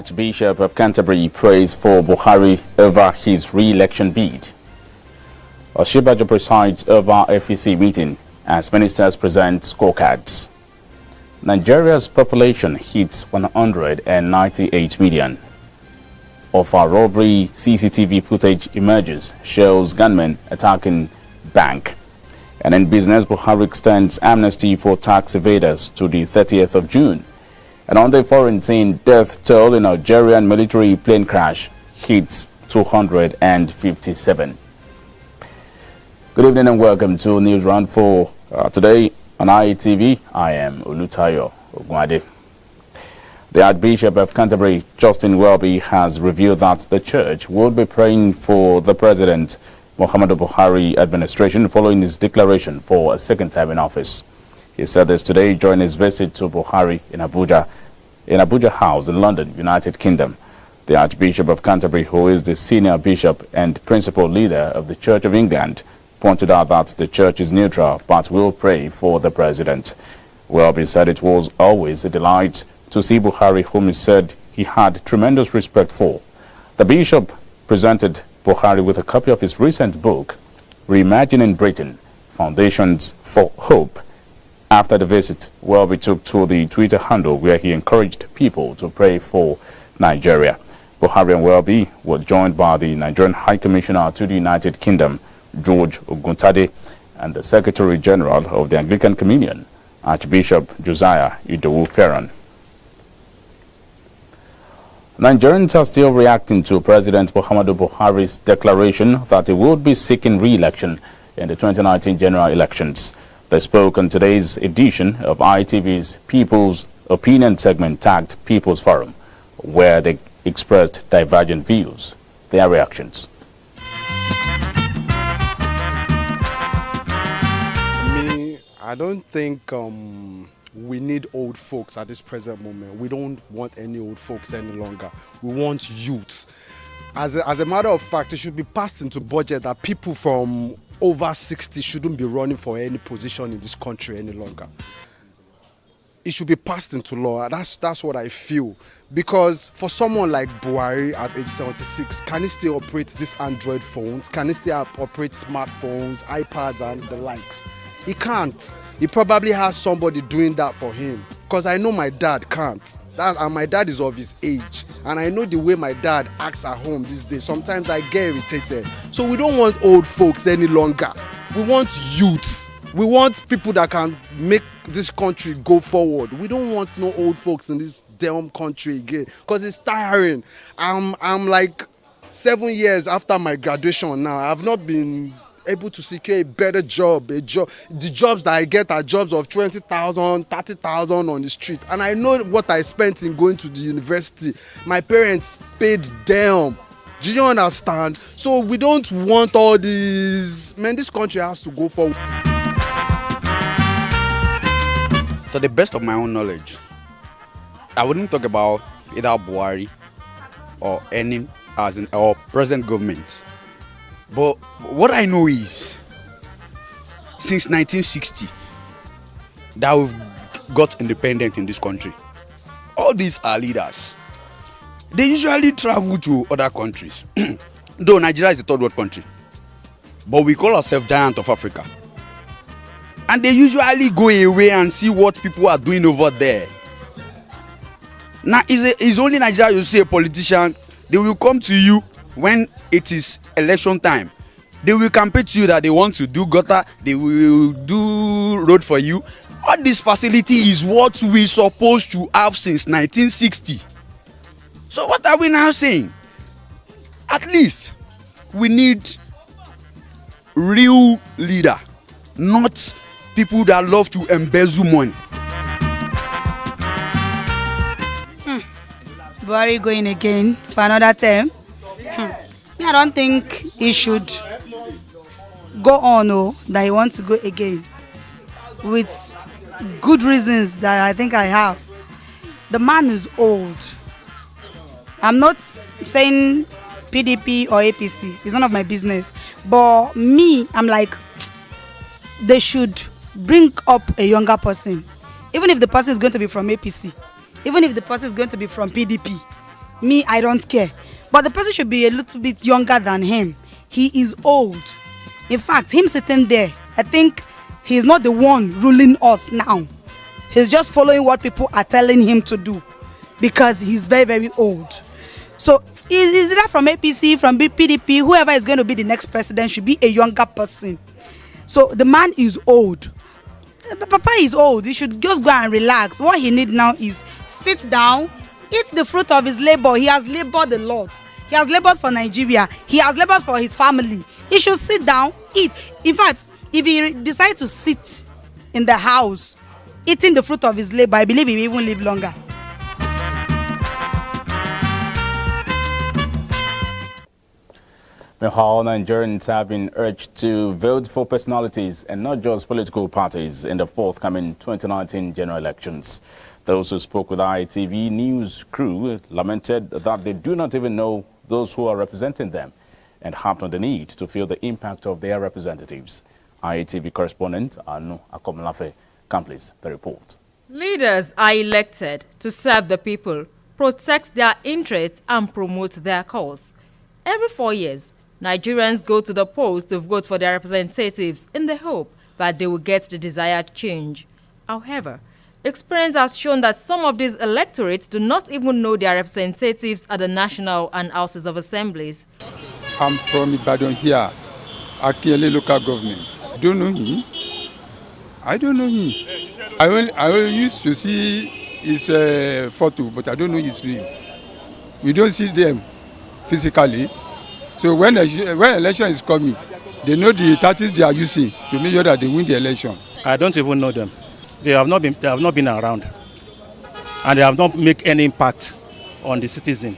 Archbishop of Canterbury prays for Buhari over his re-election bid. Oshibajo presides over FEC meeting as ministers present scorecards. Nigeria's population hits 198 million. Of our robbery, CCTV footage emerges, shows gunmen attacking bank. And in business, Buhari extends amnesty for tax evaders to the 30th of June. And on the foreign scene, death toll in Algerian military plane crash hits 257. Good evening and welcome to News Round 4. Today on IETV, I am Olutayo Ogwade. The Archbishop of Canterbury, Justin Welby, has revealed that the church will be praying for the President Muhammadu Buhari administration following his declaration for a second time in office. He said this today during his visit to Buhari in Abuja House in London, United Kingdom. The Archbishop of Canterbury, who is the senior bishop and principal leader of the Church of England, pointed out that the church is neutral but will pray for the president. Welby said it was always a delight to see Buhari, whom he said he had tremendous respect for. The bishop presented Buhari with a copy of his recent book, Reimagining Britain, Foundations for Hope. After the visit, Welby took to the Twitter handle where he encouraged people to pray for Nigeria. Buhari and Welby were joined by the Nigerian High Commissioner to the United Kingdom, George Oguntade, and the Secretary General of the Anglican Communion, Archbishop Josiah Idowu Ferran. Nigerians are still reacting to President Muhammadu Buhari's declaration that he would be seeking re-election in the 2019 general elections. They spoke on today's edition of ITV's People's Opinion segment tagged People's Forum, where they expressed divergent views. Their reactions. I don't think we need old folks at this present moment. We don't want any old folks any longer. We want youth. As a matter of fact, it should be passed into budget that people from over 60 shouldn't be running for any position in this country any longer. It should be passed into law. That's what I feel. Because for someone like Buhari at age 76, can he still operate these Android phones? Can he still operate smartphones, iPads and the likes? He can't. He probably has somebody doing that for him. Because I know my dad can't. And my dad is of his age. And I know the way my dad acts at home these days. Sometimes I get irritated. So we don't want old folks any longer. We want youths. We want people that can make this country go forward. We don't want no old folks in this damn country again. Because it's tiring. I'm like 7 years after my graduation now. I've not been able to secure a better job, the jobs that I get are jobs of 20,000, 30,000 on the street, and I know what I spent in going to the university. My parents paid them. Do you understand? So we don't want all these. Man, this country has to go forward. To the best of my own knowledge, I wouldn't talk about either Buhari or any or present governments. But what I know is, since 1960, that we've got independent in this country, all these are leaders. They usually travel to other countries. Though Nigeria is a third world country, but we call ourselves giant of Africa. And they usually go away and see what people are doing over there. Now, it's only Nigeria you see a politician, they will come to you when it is election time. They will campaign to you that they want to do gutter, they will do road for you. All this facility is what we supposed to have since 1960. So what are we now saying? At least we need real leader, not people that love to embezzle money. Buhari going again for another term. I don't think he should go on that he wants to go again with good reasons that I think I have. The man is old. I'm not saying PDP or APC. It's none of my business. But me, I'm like, they should bring up a younger person. Even if the person is going to be from APC. Even if the person is going to be from PDP. me, I don't care. But the person should be a little bit younger than him. He is old. In fact, him sitting there, I think he's not the one ruling us now. He's just following what people are telling him to do because he's very, very old. So is that from APC, from PDP, whoever is going to be the next president should be a younger person. So the man is old. Papa is old. He should just go and relax. What he needs now is sit down, eat the fruit of his labor. He has labored a lot. He has labored for Nigeria. He has labored for his family. He should sit down, eat. In fact, if he decides to sit in the house, eating the fruit of his labor, I believe he will even live longer. Meanwhile, Nigerians have been urged to vote for personalities and not just political parties in the forthcoming 2019 general elections. Those who spoke with ITV News crew lamented that they do not even know those who are representing them and harped on the need to feel the impact of their representatives. ITV correspondent Anu Akomolafe completes the report. Leaders are elected to serve the people, protect their interests and promote their cause. Every 4 years, Nigerians go to the polls to vote for their representatives in the hope that they will get the desired change. However, experience has shown that some of these electorates do not even know their representatives at the national and houses of assemblies. I'm from Ibadan here, Akinyele local government. Don't know him. I don't know him. I only used to see his photo, but I don't know his name. We don't see them physically. So when election is coming, they know the tactics they are using to make sure that they win the election. I don't even know them. They have not been around, and they have not made any impact on the citizen.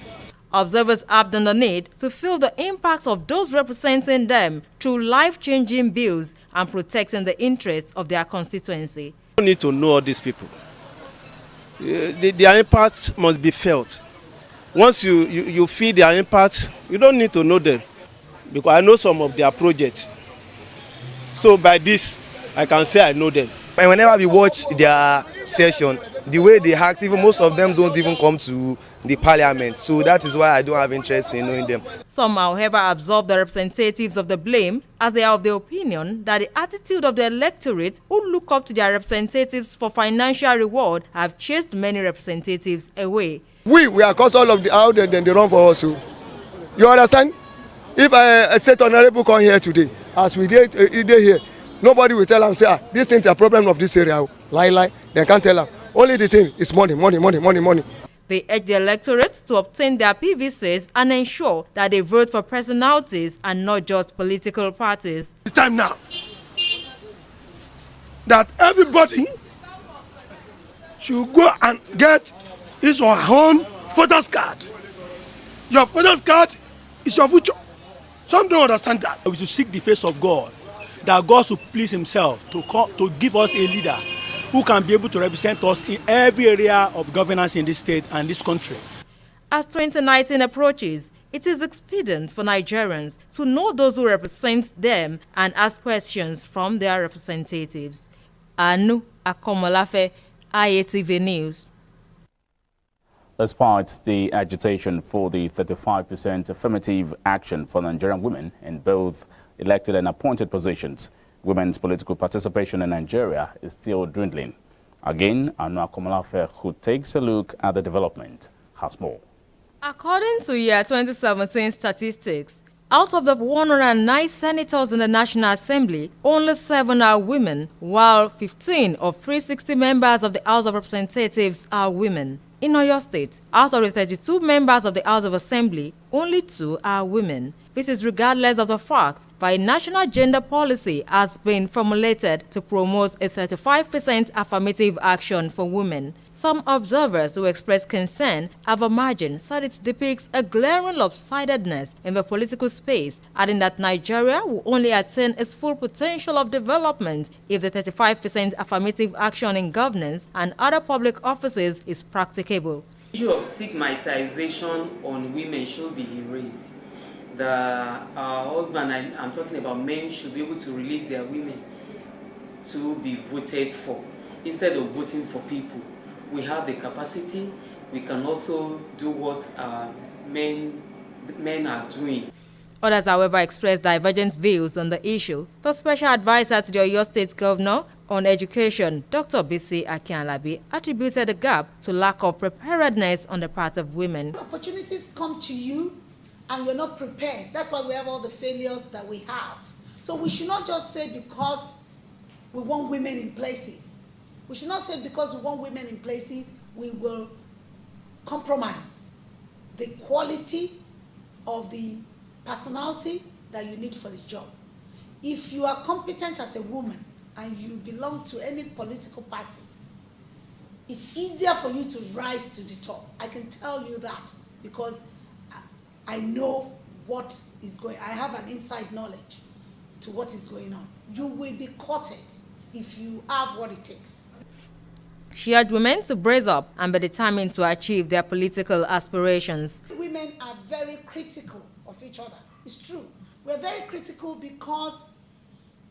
Observers have on the need to feel the impact of those representing them through life-changing bills and protecting the interests of their constituency. You need to know all these people. Their impact must be felt. Once you feel their impact, you don't need to know them, because I know some of their projects. So by this, I can say I know them. And whenever we watch their session, the way they act, even most of them don't even come to the parliament. So that is why I don't have interest in knowing them. Some, however, absolve the representatives of the blame, as they are of the opinion that the attitude of the electorate who look up to their representatives for financial reward have chased many representatives away. We are caused all of the out and then they run for us. So. You understand? If I say honorable come here today, as we did here, nobody will tell them, say, this thing is a problem of this area. Lie. They can't tell them. Only the thing is money. They urge the electorate to obtain their PVCs and ensure that they vote for personalities and not just political parties. It's time now that everybody should go and get his or her own voter's card. Your voter's card is your future. Some don't understand that. We should seek the face of God, that God should please himself to give us a leader who can be able to represent us in every area of governance in this state and this country. As 2019 approaches, it is expedient for Nigerians to know those who represent them and ask questions from their representatives. Anu Akomolafe, IATV News. Despite the agitation for the 35% affirmative action for Nigerian women in both elected and appointed positions, women's political participation in Nigeria is still dwindling. Again, Anu Akomolafe, who takes a look at the development, has more. According to year 2017 statistics, out of the 109 senators in the National Assembly, only 7 are women, while 15 of 360 members of the House of Representatives are women. In Oyo State, out of the 32 members of the House of Assembly, only 2 are women. This is regardless of the fact that a national gender policy has been formulated to promote a 35% affirmative action for women. Some observers who express concern have imagined that it depicts a glaring lopsidedness in the political space, adding that Nigeria will only attain its full potential of development if the 35% affirmative action in governance and other public offices is practicable. The issue of stigmatization on women should be erased. The husband, I'm talking about men, should be able to release their women to be voted for instead of voting for people. We have the capacity, we can also do what men are doing. Others, however, expressed divergent views on the issue. The special advisor to the Oyo State Governor on Education, Dr. Bisi Akianlabi, attributed the gap to lack of preparedness on the part of women. Opportunities come to you and you're not prepared. That's why we have all the failures that we have. So we should not just say because we want women in places. We should not say because we want women in places, we will compromise the quality of the personality that you need for the job. If you are competent as a woman and you belong to any political party, it's easier for you to rise to the top. I can tell you that because I know what is going on. I have an inside knowledge to what is going on. You will be courted if you have what it takes. She urged women to brace up and be determined to achieve their political aspirations. Women are very critical of each other. It's true. We're very critical because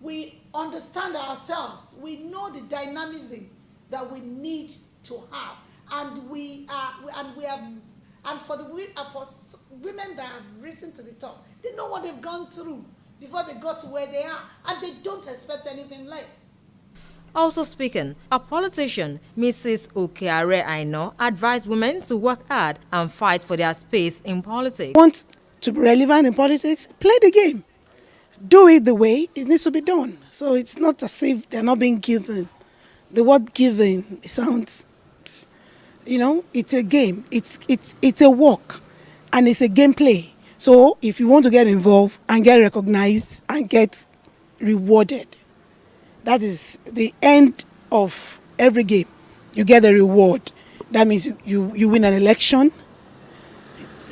we understand ourselves. We know the dynamism that we need to have, and for women that have risen to the top, they know what they've gone through before they got to where they are, and they don't expect anything less. Also speaking, a politician, Mrs. Okeare Aino, advised women to work hard and fight for their space in politics. Want to be relevant in politics? Play the game. Do it the way it needs to be done. So it's not as if they're not being given. The word given, it sounds, it's a game. It's a work, and it's a gameplay. So if you want to get involved and get recognized and get rewarded, that is the end of every game. You get a reward. That means you win an election.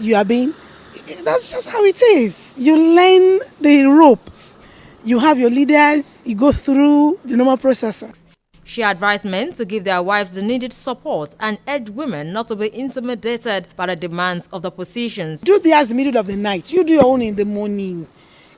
That's just how it is. You learn the ropes. You have your leaders. You go through the normal processes. She advised men to give their wives the needed support and urged women not to be intimidated by the demands of the positions. Do theirs in the middle of the night. You do your own in the morning.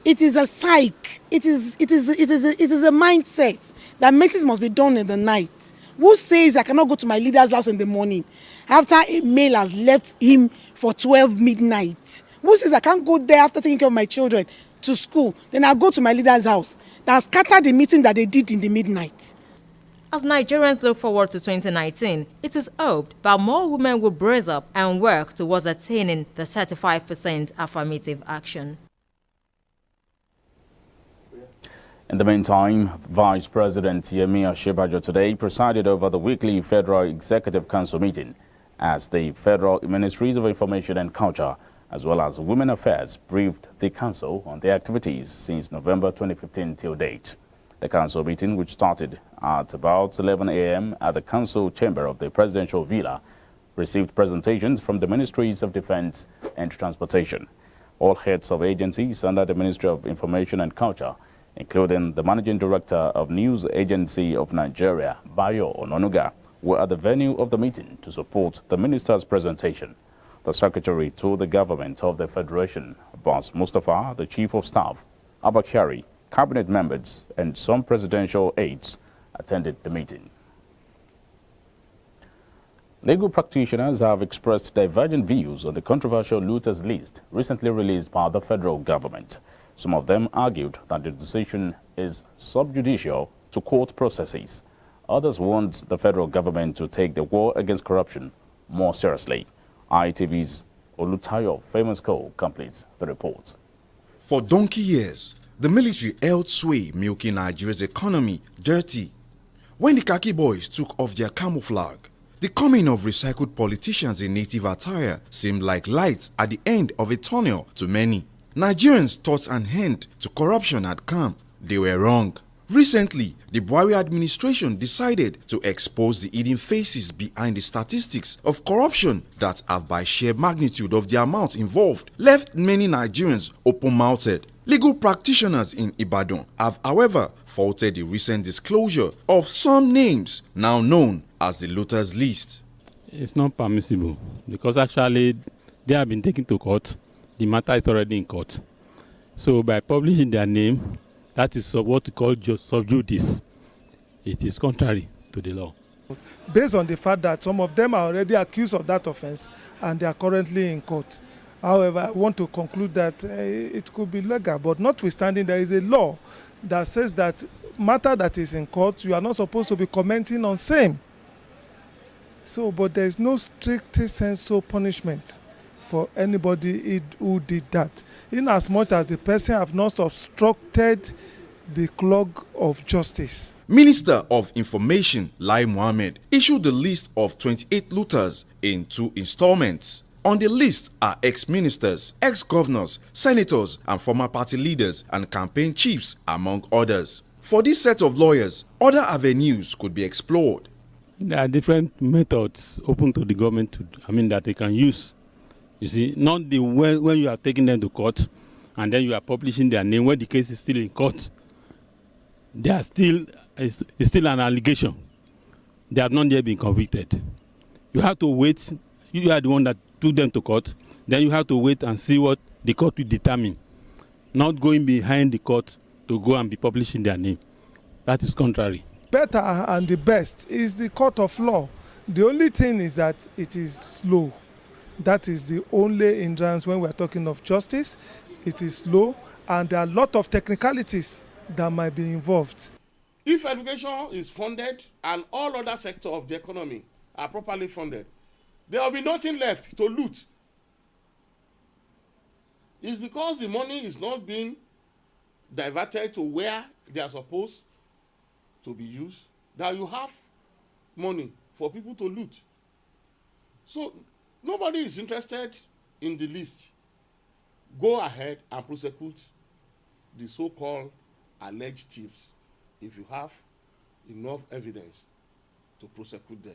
It is a psyche. It is a mindset that meetings must be done in the night. Who says I cannot go to my leader's house in the morning after a male has left him for 12 midnight? Who says I can't go there after taking care of my children to school? Then I'll go to my leader's house. That scattered the meeting that they did in the midnight. As Nigerians look forward to 2019, it is hoped that more women will brace up and work towards attaining the 35% affirmative action. In the meantime, Vice President Yemi Osinbajo today presided over the weekly Federal Executive Council meeting as the Federal Ministries of Information and Culture, as well as Women Affairs, briefed the Council on their activities since November 2015 till date. The Council meeting, which started at about 11 a.m. at the Council Chamber of the Presidential Villa, received presentations from the Ministries of Defense and Transportation. All heads of agencies under the Ministry of Information and Culture, including the Managing Director of News Agency of Nigeria, Bayo Ononuga, were at the venue of the meeting to support the minister's presentation. The Secretary to the Government of the Federation, Abbas Mustafa, the Chief of Staff, Abba Kyari, Cabinet members, and some presidential aides attended the meeting. Legal practitioners have expressed divergent views on the controversial looters list recently released by the federal government. Some of them argued that the decision is subjudicial to court processes. Others want the federal government to take the war against corruption more seriously. ITV's Olutayo Famous Co completes the report. For donkey years, the military held sway, milking Nigeria's economy dirty. When the khaki boys took off their camouflage, the coming of recycled politicians in native attire seemed like lights at the end of a tunnel to many. Nigerians thought an end to corruption had come. They were wrong. Recently, the Buhari administration decided to expose the hidden faces behind the statistics of corruption that have, by sheer magnitude of the amount involved, left many Nigerians open-mouthed. Legal practitioners in Ibadan have, however, faulted the recent disclosure of some names now known as the looters list. It's not permissible because actually they have been taken to court. The matter is already in court. So by publishing their name, that is what we call sub judice. It is contrary to the law. based on the fact that some of them are already accused of that offense and they are currently in court. However, I want to conclude that it could be legal, but notwithstanding, there is a law that says that matter that is in court, you are not supposed to be commenting on same. So, but there is no strict sense of punishment for anybody who did that, in as much as the person have not obstructed the clog of justice. Minister of Information Lai Mohammed issued the list of 28 looters in 2 installments. On the list are ex-ministers, ex-governors, senators, and former party leaders and campaign chiefs, among others. For this set of lawyers, other avenues could be explored. There are different methods open to the government that they can use. You see, not the when you are taking them to court and then you are publishing their name when the case is still in court. They are still, it's still an allegation. They have not yet been convicted. You have to wait. You are the one that took them to court. Then you have to wait and see what the court will determine. Not going behind the court to go and be publishing their name. That is contrary. Better and the best is the court of law. The only thing is that it is slow. That is the only hindrance when we are talking of justice. It is slow and there are a lot of technicalities that might be involved. If education is funded and all other sectors of the economy are properly funded, there will be nothing left to loot. It's because the money is not being diverted to where they are supposed to be used that you have money for people to loot. So nobody is interested in the list. Go ahead and prosecute the so-called alleged thieves if you have enough evidence to prosecute them.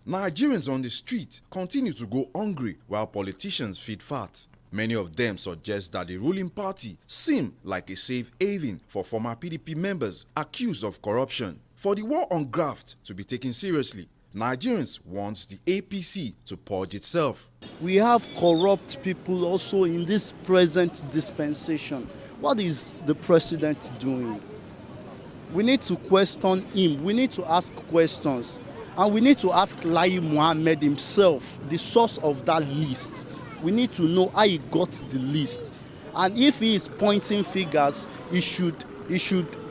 Nigerians on the street continue to go hungry while politicians feed fat. Many of them suggest that the ruling party seem like a safe haven for former PDP members accused of corruption. For the war on graft to be taken seriously, Nigerians want the APC to purge itself. We have corrupt people also in this present dispensation. What is the president doing? We need to question him. We need to ask questions. And we need to ask Lai Mohammed himself, the source of that list. We need to know how he got the list. And if he is pointing fingers, he should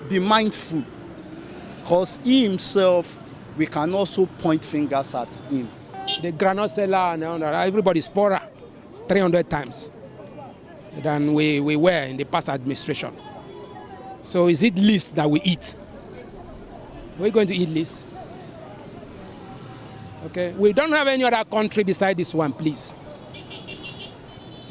be mindful. Because he himself, we can also point fingers at him. The granite seller, everybody's poorer 300 times than we were in the past administration. So is it list that we eat? We're going to eat list. Okay, we don't have any other country beside this one, please.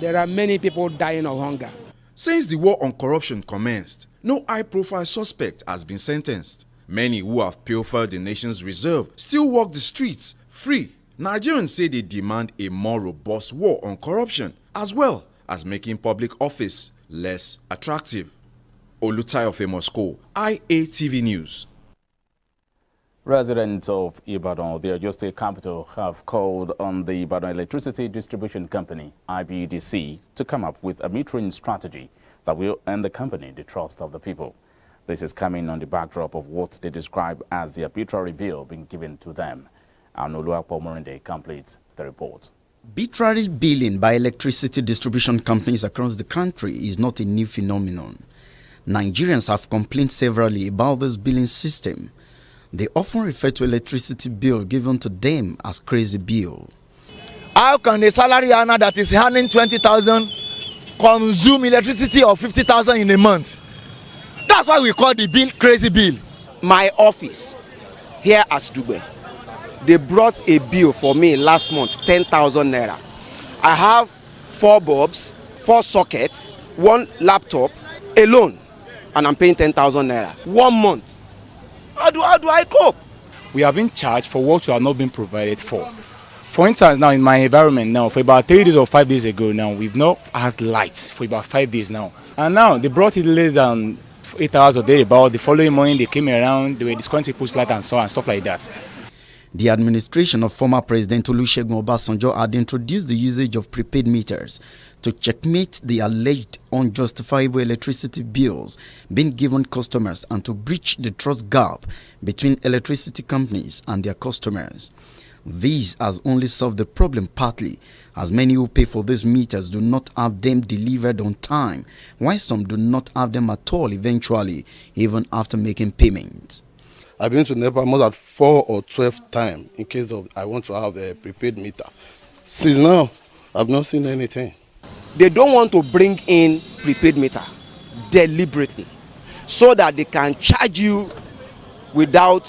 There are many people dying of hunger. Since the war on corruption commenced, no high-profile suspect has been sentenced. Many who have pilfered the nation's reserve still walk the streets free. Nigerians say they demand a more robust war on corruption, as well as making public office less attractive. Olutayo of Moscow, IATV News. Residents of Ibadan, the Oyo State capital, have called on the Ibadan Electricity Distribution Company, IBEDC, to come up with a metering strategy that will earn the company the trust of the people. This is coming on the backdrop of what they describe as the arbitrary bill being given to them. Anoluapo Morinde completes the report. Arbitrary billing by electricity distribution companies across the country is not a new phenomenon. Nigerians have complained severally about this billing system. They often refer to electricity bill given to them as crazy bill. How can a salary earner that is earning 20,000 consume electricity of 50,000 in a month? That's why we call the bill crazy bill. My office here at Dugbe, they brought a bill for me last month, 10,000 naira. I have 4 bulbs, 4 sockets, 1 laptop alone, and I'm paying 10,000 naira 1 month. How do I cope? We have been charged for what we have not been provided for. For instance, now in my environment now, for about 3 days or 5 days ago now, we've not had lights for about 5 days now. And now they brought it less than 8 hours a day. About the following morning, they came around, they were discounting people's light and stuff like that. The administration of former President Olusegun Obasanjo had introduced the usage of prepaid meters to checkmate the alleged unjustifiable electricity bills being given customers and to bridge the trust gap between electricity companies and their customers. This has only solved the problem partly, as many who pay for these meters do not have them delivered on time, while some do not have them at all eventually, even after making payments. I've been to NEPA more than 4 or 12 times in case of I want to have a prepaid meter. Since now, I've not seen anything. They don't want to bring in prepaid meter deliberately so that they can charge you without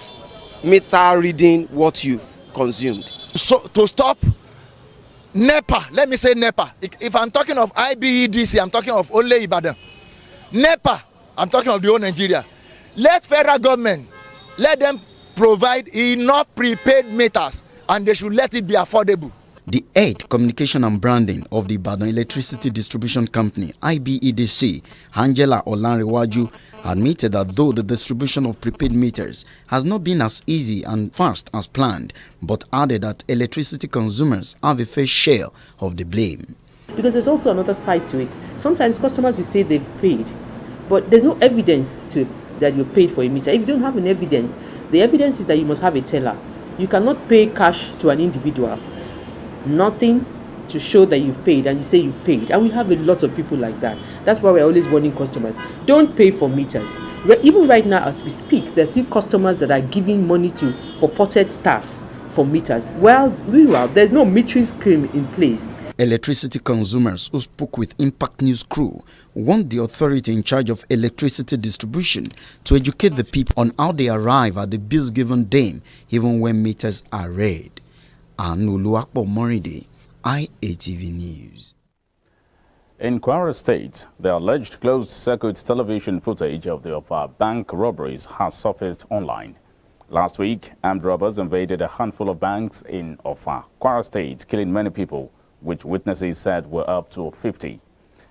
meter reading what you've consumed. So to stop NEPA, let me say NEPA. If I'm talking of IBEDC, I'm talking of only Ibadan. NEPA, I'm talking of the whole Nigeria. Let federal government, let them provide enough prepaid meters and they should let it be affordable. The head communication and branding of the Ibadan Electricity Distribution Company, IBEDC, Angela Olanrewaju, admitted that though the distribution of prepaid meters has not been as easy and fast as planned, but added that electricity consumers have a fair share of the blame. Because there's also another side to it. Sometimes customers will say they've paid, but there's no evidence that you've paid for a meter. If you don't have an evidence, the evidence is that you must have a teller. You cannot pay cash to an individual. Nothing to show that you've paid and you say you've paid, and we have a lot of people like that. That's why we're always warning customers, don't pay for meters. Even right now as we speak, there's still customers that are giving money to purported staff for meters. Well, meanwhile, there's no metering scheme in place. Electricity consumers who spoke with Impact News crew want the authority in charge of electricity distribution to educate the people on how they arrive at the bills given them, even when meters are read. Anuluakpo Moride, IATV News. In Kwara State, the alleged closed-circuit television footage of the Ofa bank robberies has surfaced online. Last week, armed robbers invaded a handful of banks in Ofa, Kwara State, killing many people, which witnesses said were up to 50.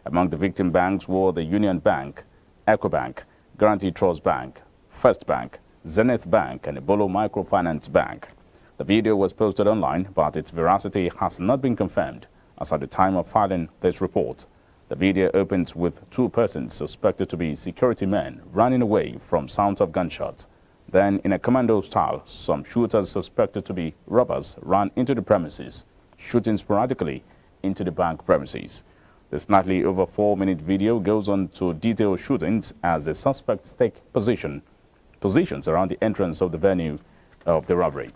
Among the victim banks were the Union Bank, Ecobank, Guarantee Trust Bank, First Bank, Zenith Bank, and Ebolo Microfinance Bank. The video was posted online, but its veracity has not been confirmed, as at the time of filing this report. The video opens with 2 persons suspected to be security men running away from sounds of gunshots. Then, in a commando style, some shooters suspected to be robbers ran into the premises, shooting sporadically into the bank premises. The slightly over 4-minute video goes on to detail shootings as the suspects take positions around the entrance of the venue of the robbery.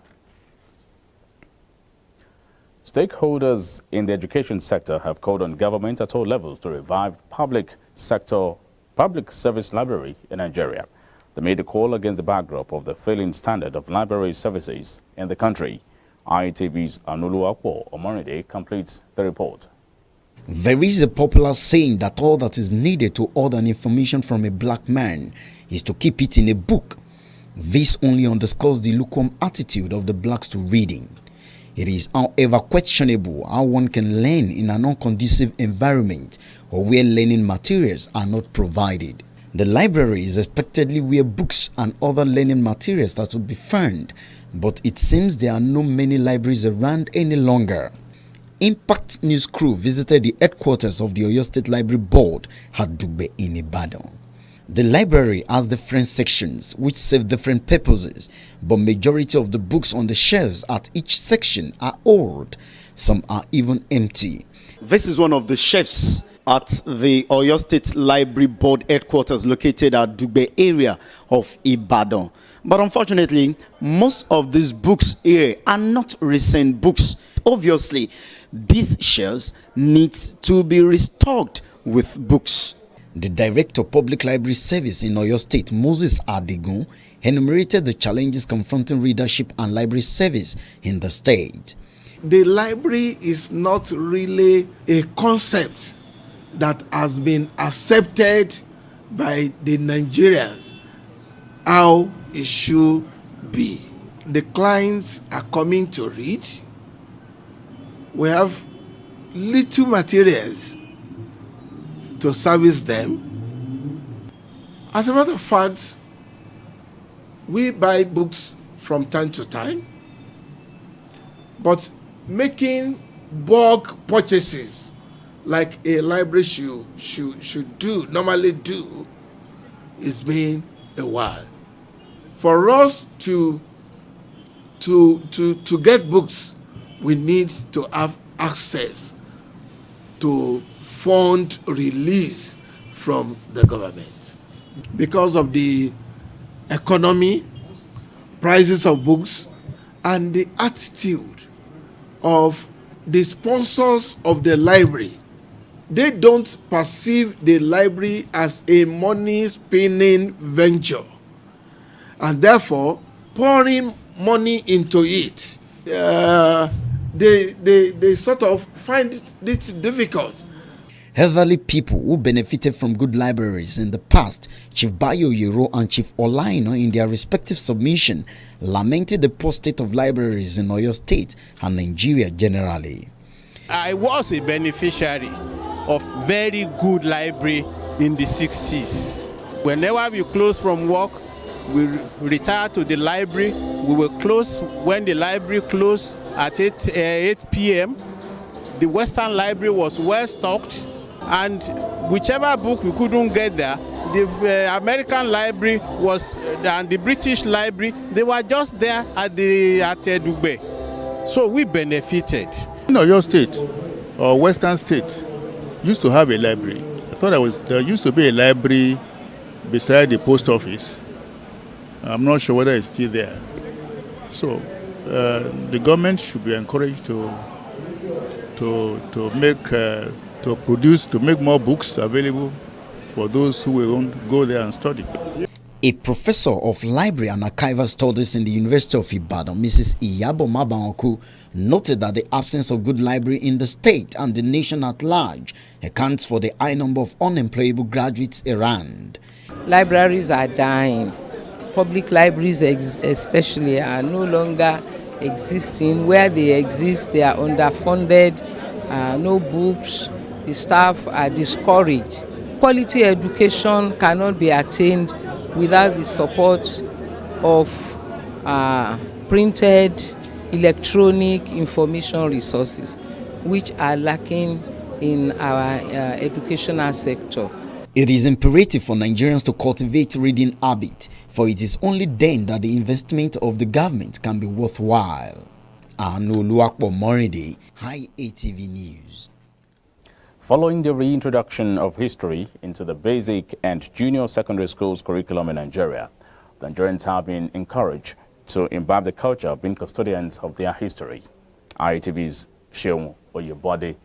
Stakeholders in the education sector have called on government at all levels to revive public service library in Nigeria. They made a call against the backdrop of the failing standard of library services in the country. ITV's Anuluakpo Omonide completes the report. There is a popular saying that all that is needed to order an information from a black man is to keep it in a book. This only underscores the lukewarm attitude of the blacks to reading. It is, however, questionable how one can learn in an unconducive environment or where learning materials are not provided. The library is expectedly where books and other learning materials are to be found, but it seems there are not many libraries around any longer. Impact News crew visited the headquarters of the Oyo State Library Board at Dugbe in Ibadan. The library has different sections which serve different purposes, but majority of the books on the shelves at each section are old. Some are even empty. This is one of the shelves at the Oyo State Library Board headquarters located at Dugbe area of Ibadan. But unfortunately, most of these books here are not recent books. Obviously, these shelves need to be restocked with books. The Director of Public Library Service in Oyo State, Moses Adigun, enumerated the challenges confronting readership and library service in the state. The library is not really a concept that has been accepted by the Nigerians how it should be. The clients are coming to read. We have little materials to service them. As a matter of fact, we buy books from time to time, but making bulk purchases like a library should normally do, it's been a while. For us to get books, we need to have access to fund release from the government. Because of the economy, prices of books, and the attitude of the sponsors of the library, they don't perceive the library as a money-spinning venture, and therefore pouring money into it, they sort of find it difficult. Elderly people who benefited from good libraries in the past, Chief Bayo Yero and Chief Olaino, in their respective submission, lamented the poor state of libraries in Oyo State and Nigeria generally. I was a beneficiary of very good library in the 60s. Whenever we close from work, we retire to the library. We will close when the library closed at 8 p.m. The Western Library was well stocked, and whichever book we couldn't get there, the American Library was and the British Library, they were just there at Dugbe. So we benefited. In Oyo State or Western State used to have a library. I thought there used to be a library beside the post office. I'm not sure whether it's still there. So the government should be encouraged to make more books available for those who won't go there and study. A professor of library and archival studies in the University of Ibadan, Mrs. Iyabo Mabanku, noted that the absence of good library in the state and the nation at large accounts for the high number of unemployable graduates around. Libraries are dying. Public libraries especially are no longer existing. Where they exist, they are underfunded, no books, the staff are discouraged. Quality education cannot be attained without the support of printed electronic information resources, which are lacking in our educational sector. It is imperative for Nigerians to cultivate reading habit, for it is only then that the investment of the government can be worthwhile. Anoluakpo Moride, High ATV News. Following the reintroduction of history into the basic and junior secondary schools curriculum in Nigeria, the Nigerians have been encouraged to imbibe the culture of being custodians of their history. ITV's Sheung Oyebode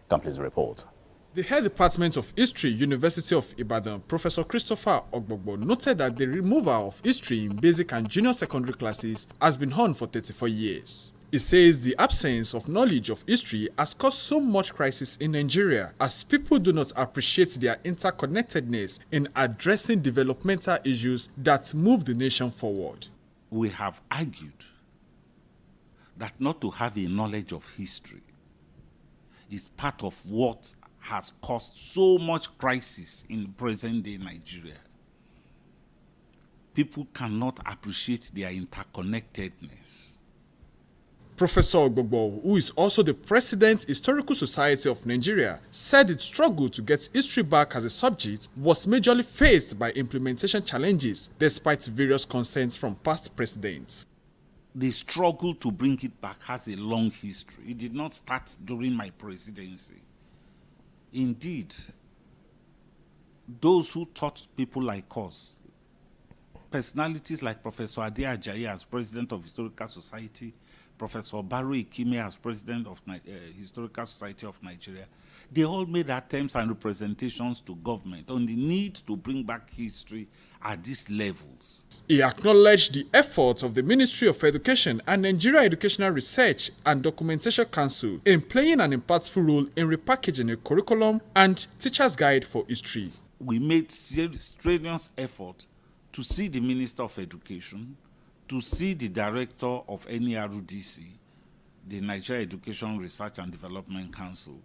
completes the report. The head department of history, University of Ibadan, Professor Christopher Ogbogbo, noted that the removal of history in basic and junior secondary classes has been on for 34 years. He says the absence of knowledge of history has caused so much crisis in Nigeria, as people do not appreciate their interconnectedness in addressing developmental issues that move the nation forward. We have argued that not to have a knowledge of history is part of what has caused so much crisis in present-day Nigeria. People cannot appreciate their interconnectedness. Professor Ogbogbo, who is also the President, Historical Society of Nigeria, said its struggle to get history back as a subject was majorly faced by implementation challenges, despite various concerns from past presidents. The struggle to bring it back has a long history. It did not start during my presidency. Indeed, those who taught people like us, personalities like Professor Ade Ajayi as President of Historical Society, Professor Baro Ikime as President of Historical Society of Nigeria, they all made attempts and representations to government on the need to bring back history at these levels. He acknowledged the efforts of the Ministry of Education and Nigeria Educational Research and Documentation Council in playing an impactful role in repackaging a curriculum and teacher's guide for history. We made strenuous effort to see the Minister of Education, to see the Director of NERUDC, the Nigeria Education Research and Development Council,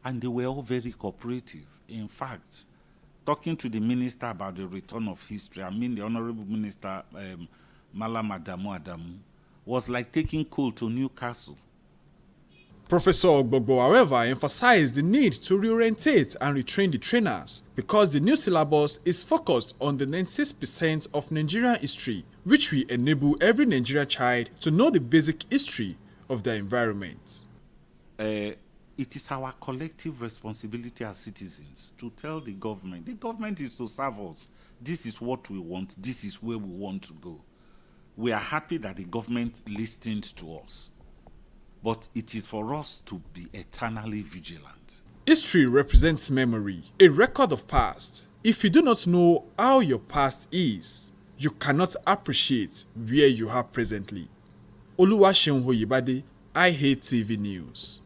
and they were all very cooperative. In fact, talking to the minister about the return of history, the Honorable Minister Malam Adamu was like taking coal to Newcastle. Professor Ogbogbo, however, emphasized the need to reorientate and retrain the trainers because the new syllabus is focused on the 96% of Nigerian history, which will enable every Nigerian child to know the basic history of their environment. It is our collective responsibility as citizens to tell the government is to serve us. This is what we want. This is where we want to go. We are happy that the government listened to us. But it is for us to be eternally vigilant. History represents memory, a record of past. If you do not know how your past is, you cannot appreciate where you are presently. Oluwaseun Oyebade, IHTV News.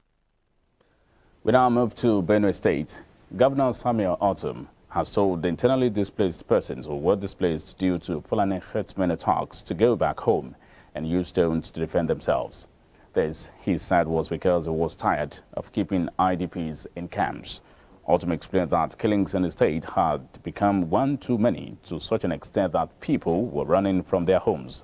We now move to Benue State. Governor Samuel Ortom has told the internally displaced persons who were displaced due to Fulani herdsmen attacks to go back home and use stones to defend themselves. This, he said, was because he was tired of keeping IDPs in camps. Ortom explained that killings in the state had become one too many to such an extent that people were running from their homes.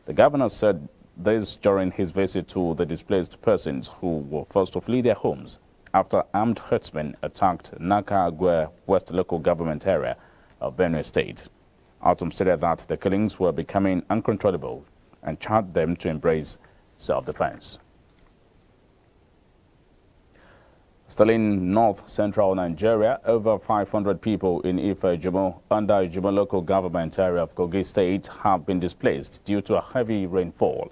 The governor said this during his visit to the displaced persons who were forced to flee their homes after armed herdsmen attacked Naka-Agwe West local government area of Benue State. Ortom stated that the killings were becoming uncontrollable and charged them to embrace self-defense. Still in north-central Nigeria, over 500 people in Ife-Jumo under Jumo local government area of Kogi State have been displaced due to a heavy rainfall.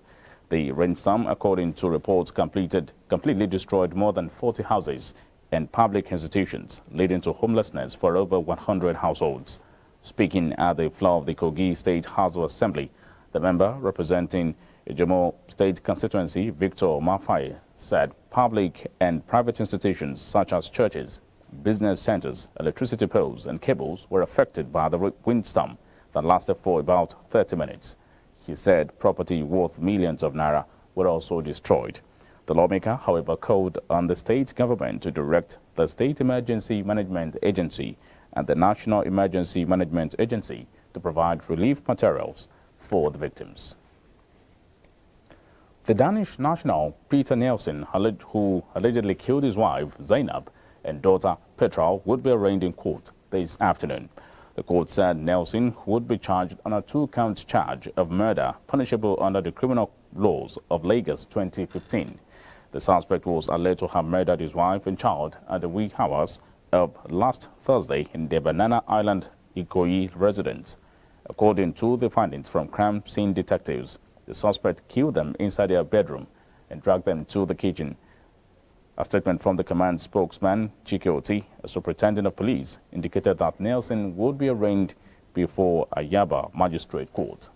The rainstorm, according to reports, completely destroyed more than 40 houses and public institutions, leading to homelessness for over 100 households. Speaking at the floor of the Kogi State House of Assembly, the member representing Jumo State constituency, Victor Mafai, said public and private institutions such as churches, business centers, electricity poles and cables were affected by the windstorm that lasted for about 30 minutes. He said property worth millions of naira were also destroyed. The lawmaker, however, called on the state government to direct the State Emergency Management Agency and the National Emergency Management Agency to provide relief materials for the victims. The Danish national Peter Nielsen, who allegedly killed his wife Zainab and daughter Petra, would be arraigned in court this afternoon. The court said Nielsen would be charged on a 2-count charge of murder punishable under the criminal laws of Lagos 2015. The suspect was alleged to have murdered his wife and child at the wee hours of last Thursday in the Banana Island Ikoyi residence. According to the findings from crime scene detectives, the suspect killed them inside their bedroom and dragged them to the kitchen. A statement from the command spokesman, Chike Oti, a superintendent of police, indicated that Nielsen would be arraigned before a Yaba magistrate court.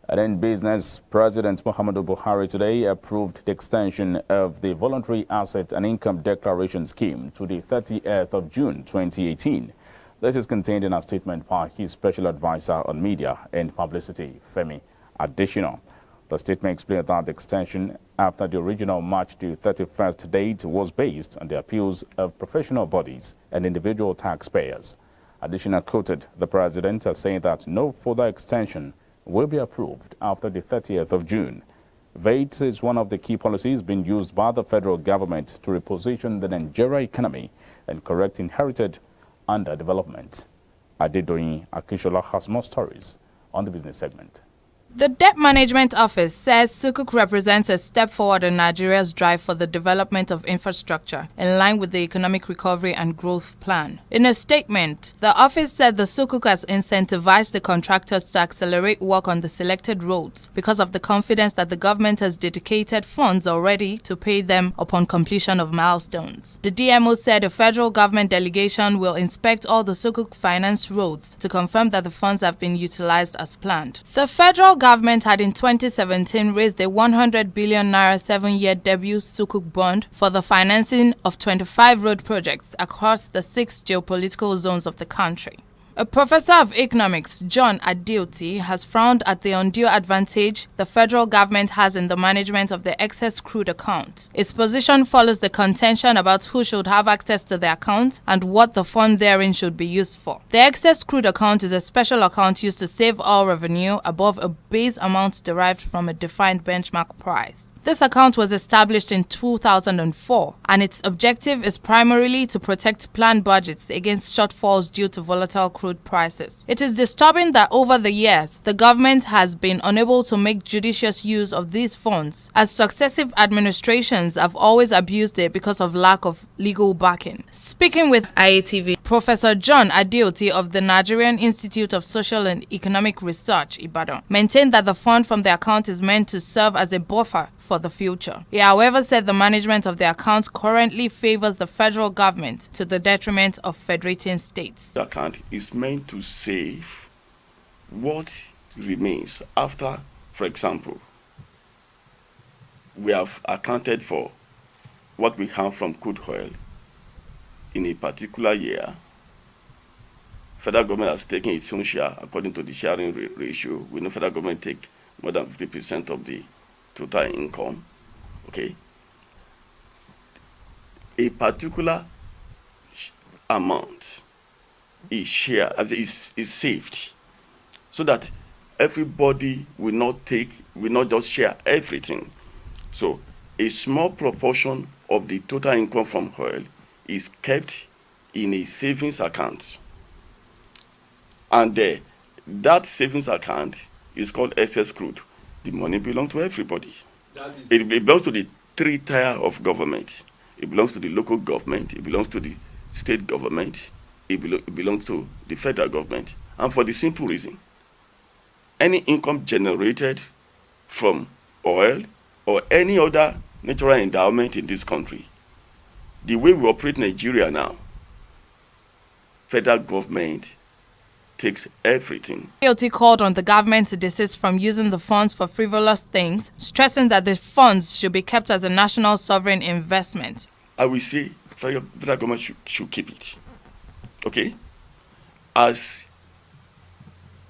And in business, President Muhammadu Buhari today approved the extension of the Voluntary Asset and Income Declaration Scheme to the 30th of June 2018. This is contained in a statement by his special advisor on media and publicity, Femi Adesina. The statement explained that the extension after the original March the 31st date was based on the appeals of professional bodies and individual taxpayers. Adesina quoted the president as saying that no further extension will be approved after the 30th of June. VAT is one of the key policies being used by the federal government to reposition the Nigeria economy and correct inherited underdevelopment. Adedoyin Akinshola has more stories on the business segment. The Debt Management Office says Sukuk represents a step forward in Nigeria's drive for the development of infrastructure in line with the Economic Recovery and Growth Plan. In a statement, the office said the Sukuk has incentivized the contractors to accelerate work on the selected roads because of the confidence that the government has dedicated funds already to pay them upon completion of milestones. The DMO said a federal government delegation will inspect all the Sukuk finance roads to confirm that the funds have been utilized as planned. The federal government had in 2017 raised a 100 billion naira 7-year debut Sukuk bond for the financing of 25 road projects across the 6 geopolitical zones of the country. A professor of economics, John Adeoti, has frowned at the undue advantage the federal government has in the management of the excess crude account. Its position follows the contention about who should have access to the account and what the fund therein should be used for. The excess crude account is a special account used to save oil revenue above a base amount derived from a defined benchmark price. This account was established in 2004, and its objective is primarily to protect planned budgets against shortfalls due to volatile crude prices. It is disturbing that over the years, the government has been unable to make judicious use of these funds, as successive administrations have always abused it because of lack of legal backing. Speaking with IATV, Professor John Adeoti of the Nigerian Institute of Social and Economic Research, Ibadan, maintained that the fund from the account is meant to serve as a buffer for the future. He, however, said the management of the account currently favors the federal government to the detriment of federating states. The account is meant to save what remains after, for example, we have accounted for what we have from crude oil in a particular year. Federal government has taken its own share according to the sharing ratio. We know federal government take more than 50% of the total income. Okay. A particular amount is saved so that everybody will not just share everything. So a small proportion of the total income from oil is kept in a savings account, and that savings account is called excess crude. The money belongs to everybody. It belongs to the three tier of government. It belongs to the local government, it belongs to the state government, it belongs to the federal government. And for the simple reason, any income generated from oil or any other natural endowment in this country, the way we operate Nigeria now, federal government takes everything. AOT called on the government to desist from using the funds for frivolous things, stressing that the funds should be kept as a national sovereign investment. I will say federal government should keep it, okay, as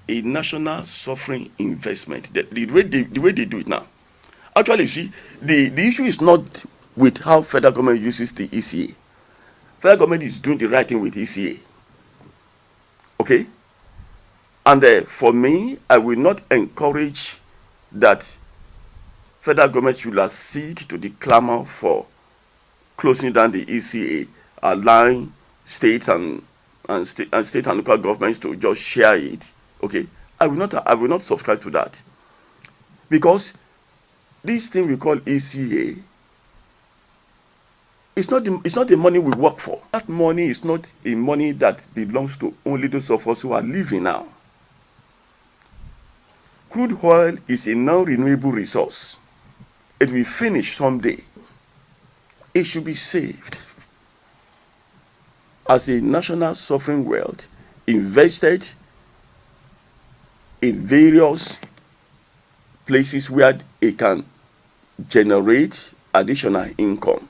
a national sovereign investment. The way they do it now. Actually, you see, the issue is not with how federal government uses the ECA. Federal government is doing the right thing with ECA. Okay? And for me, I will not encourage that federal government should accede to the clamor for closing down the ECA, allowing states and state and local governments to just share it. Okay? I will not subscribe to that. Because this thing we call ECA, it's not the money we work for. That money is not a money that belongs to only those of us who are living now. Crude oil is a non-renewable resource. It will finish someday. It should be saved as a national sovereign wealth, invested in various places where it can generate additional income.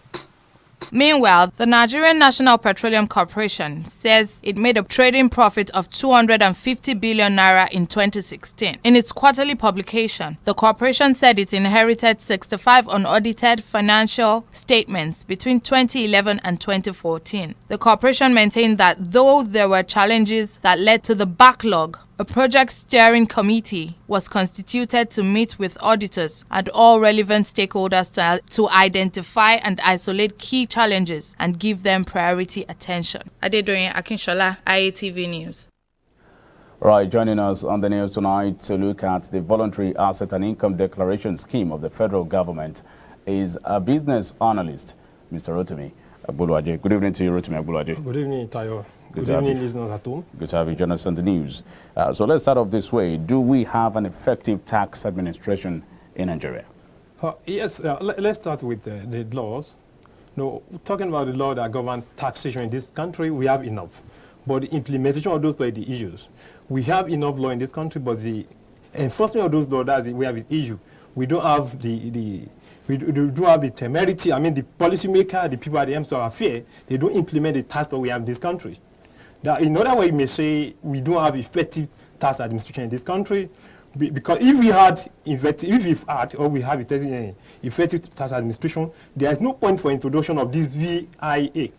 Meanwhile, the Nigerian National Petroleum Corporation says it made a trading profit of 250 billion naira in 2016. In its quarterly publication, the corporation said it inherited 65 unaudited financial statements between 2011 and 2014. The corporation maintained that though there were challenges that led to the backlog, a project steering committee was constituted to meet with auditors and all relevant stakeholders to identify and isolate key challenges and give them priority attention. Adedoyin Akinshola, IATV News. All right, joining us on the news tonight to look at the voluntary asset and income declaration scheme of the federal government is a business analyst, Mr. Rotimi Agboluwaje. Good evening to you, Rotimi Agboluwaje. Good evening, Tayo. Good evening, listeners at home. Good to have you join us on the news. So let's start off this way. Do we have an effective tax administration in Nigeria? Yes, let's start with the laws. No, talking about the law that govern taxation in this country, we have enough. But the implementation of those laws are the issues. We have enough law in this country, but the enforcement of those laws, that's we have an issue. We don't have we do have the temerity. I mean, the policymaker, the people at the end of our affair, they don't implement the tax that we have in this country. Now, in other way, you may say we don't have effective tax administration in this country, because if we have effective tax administration, there is no point for introduction of this VIA, I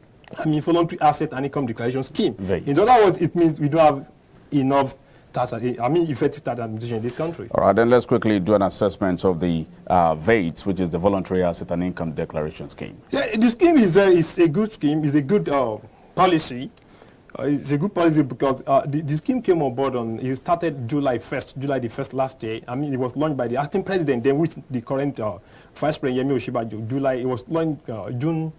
mean, voluntary asset and income declaration scheme. Right. In other words, it means we don't have enough effective tax administration in this country. All right, then let's quickly do an assessment of the VAT, which is the Voluntary Asset and Income Declaration Scheme. Yeah, the scheme is a good scheme. It's a good policy. It's a good policy because the scheme came on board it started July the 1st last year. I mean, it was launched by the acting president, then which the current Vice President Yemi Osinbajo. It was launched June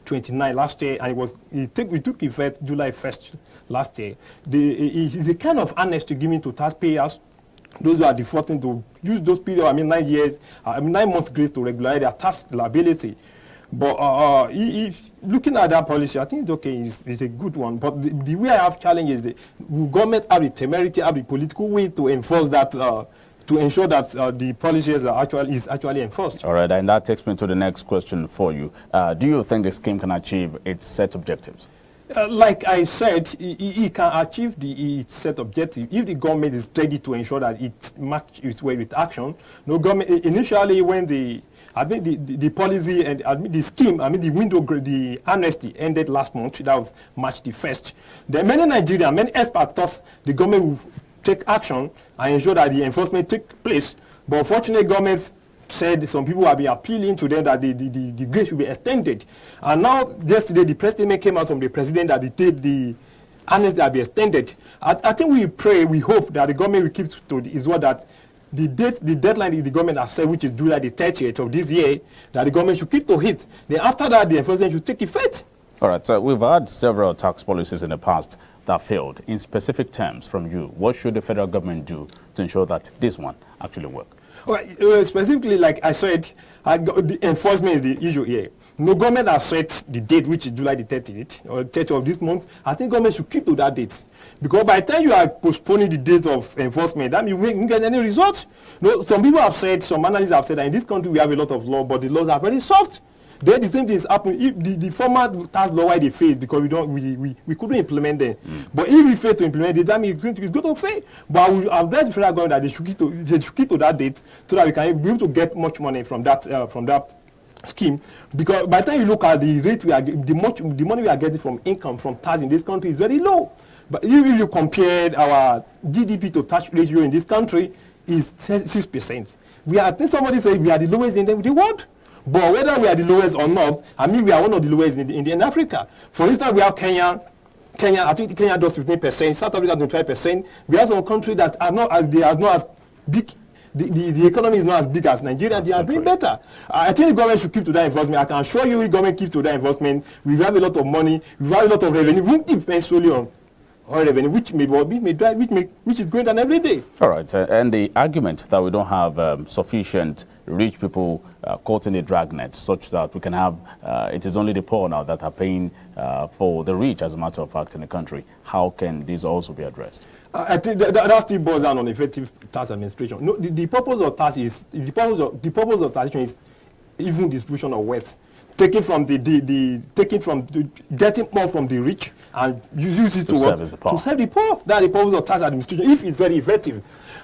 29 last year, and it took effect July 1st last year. It is a kind of amnesty given to taxpayers, those who are defaulting, to use those period, 9 months grace to regulate their tax liability. But if looking at that policy, I think it's okay. It's a good one. But the way I have challenge is the government have the temerity, have the political way to enforce that, to ensure that the policies are actually enforced. All right, and that takes me to the next question for you. Do you think the scheme can achieve its set objectives? Like I said, it can achieve its set objective if the government is ready to ensure that it matches its way with action. No government initially when the policy and the scheme, the amnesty ended last month. That was March the 1st. Then many experts thought the government would take action and ensure that the enforcement take place. But unfortunately, government said some people have been appealing to them that the grace should be extended. And now, yesterday, the press statement came out from the president that the amnesty will be extended. I think we hope that the government will keep to is what that the deadline the government has set, which is July the 30th of this year, that the government should keep to it. Then after that, the enforcement should take effect. All right, so we've had several tax policies in the past that failed. In specific terms from you, what should the federal government do to ensure that this one actually works? Well, specifically, like I said, the enforcement is the issue here. No government has set the date, which is July the 30th or 30th of this month. I think government should keep to that date. Because by the time you are postponing the date of enforcement, that means you won't get any results. No, some people have said, some analysts have said that in this country we have a lot of law, but the laws are very soft. Then the same thing is happening. If the former tax law why they fail because we couldn't implement them. But if we fail to implement it, that means it's going to fail. But we have advised the federal government that they should keep to that date so that we can be able to get much money from that scheme. Because by the time you look at the rate we are the money we are getting from income from tax in this country is very low. But if you compare our GDP to tax ratio in this country is 6%. I think somebody said we are the lowest in the world. But whether we are the lowest or not, we are one of the lowest in Africa. For instance, we have Kenya. I think Kenya does 15%, South Africa 25%. We have some countries that are not as big. The economy is not as big as Nigeria. They are doing better. I think the government should keep to that enforcement. I can assure you, the government keeps to that enforcement. We have a lot of money. We have a lot of revenue. We won't depend solely on oil revenue, which is going down every day. All right, and the argument that we don't have sufficient rich people caught in a dragnet, such that we can have, it is only the poor now that are paying for the rich, as a matter of fact, in the country. How can this also be addressed? I think that still boils down on effective tax administration. No, the purpose of tax is the purpose of taxation is even distribution of wealth. Taking from getting more from the rich and use it to serve the poor. That's the purpose of tax administration, if it's very effective.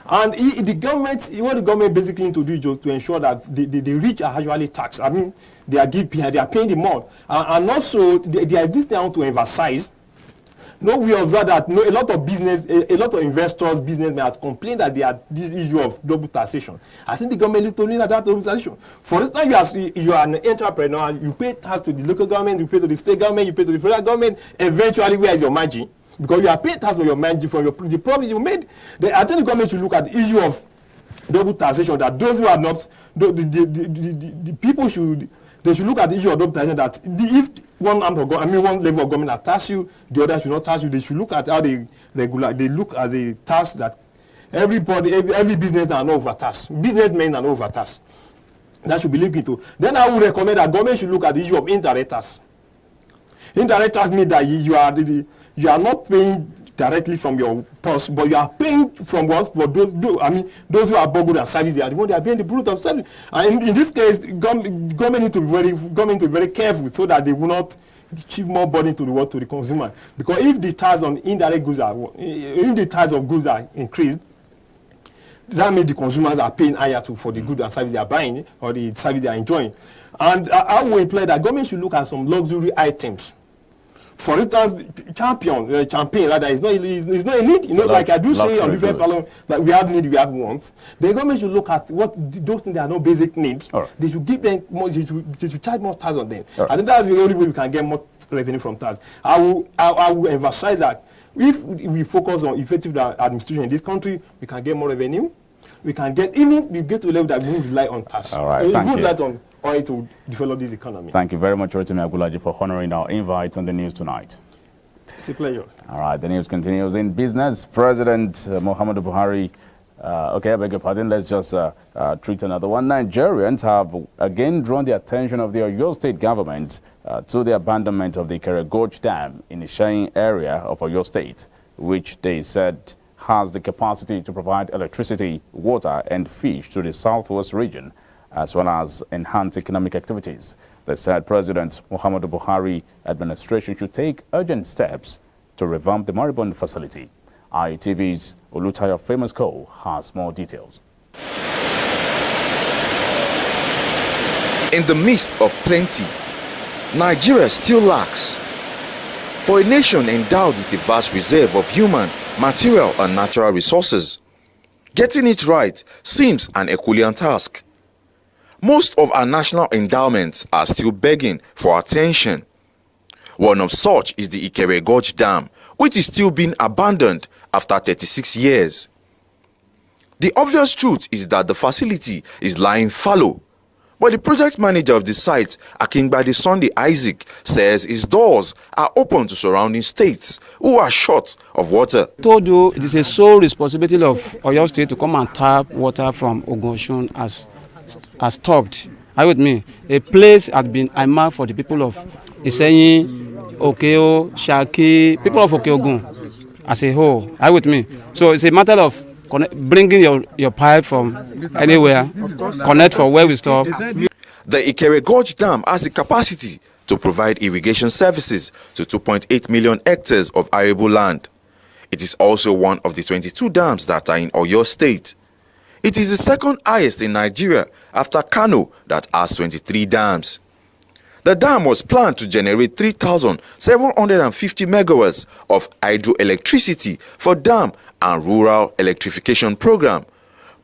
And what the government basically need to do is just to ensure that the rich are actually taxed. They are paying the more. And also, there is this thing I want to emphasize. No, we observe that a lot of investors, businessmen have complained that they are this issue of double taxation. I think the government needs to look at that double taxation. For instance, you are an entrepreneur, you pay tax to the local government, you pay to the state government, you pay to the federal government. Eventually, where is your margin? Because you are paying tax for your margin from the profit you made. I think the government should look at the issue of double taxation. That those who are not the people should. They should look at the issue of double taxation. That if one level of government that tax you, the other should not tax you. They should look at how they regulate. They look at the tax that every business are not overtaxed. Businessmen are not overtaxed. That should be linked into. Then I would recommend that government should look at the issue of indirect tax. Indirect tax means that you are not paying directly from your purse, but you are paying from what for those who are bought goods and services. They are the ones that are paying the product of service. And in this case, government need to be very careful so that they will not achieve more burden to the consumer. Because if the tax on indirect goods are increased, that means the consumers are paying higher for the goods and services they are buying or the service they are enjoying. And I will imply that government should look at some luxury items For instance, champagne rather is not a need. Like I do say on different platforms, that we have need, we have wants. The government should look at what those things that are not basic needs. Right. They should give them more. They should charge more tax on them. Right. I think that's the only way we can get more revenue from tax. I will emphasize that if we focus on effective administration in this country, we can get more revenue. We can get to a level that we won't rely on tax. All right, thank you. Rely on oil to develop this economy. Thank you very much, Rotimi Agulaji, for honoring our invite on the news tonight. It's a pleasure. All right, the news continues. In business, President Muhammadu Buhari, okay, I beg your pardon, let's just treat another one. Nigerians have again drawn the attention of the Oyo State government to the abandonment of the Ikere Dam in the Ishayin area of Oyo State, which they said has the capacity to provide electricity, water, and fish to the southwest region, as well as enhance economic activities. They said President Muhammadu Buhari administration should take urgent steps to revamp the moribund facility. ITV's Olutayo Famous Co has more details. In the midst of plenty, Nigeria still lacks. For a nation endowed with a vast reserve of human, material and natural resources, getting it right seems an Herculean task. Most of our national endowments are still begging for attention. One of such is the Ikere Dam, which is still being abandoned after 36 years. The obvious truth is that the facility is lying fallow, but the project manager of the site, Akingbade Sunday Isaac, says his doors are open to surrounding states who are short of water. I told you it is a sole responsibility of Oyo State to come and tap water from Ogun as stopped. Are you with me? A place has been earmarked for the people of Iseyin, Okeo, Shaki, people of Okeogun as a whole. Are you with me? So it's a matter of bringing your pipe from anywhere, connect for where we stop. The Ikere Dam has the capacity to provide irrigation services to 2.8 million hectares of arable land. It is also one of the 22 dams that are in Oyo State. It is the second highest in Nigeria after Kano that has 23 dams. The dam was planned to generate 3,750 megawatts of hydroelectricity for dam and rural electrification program,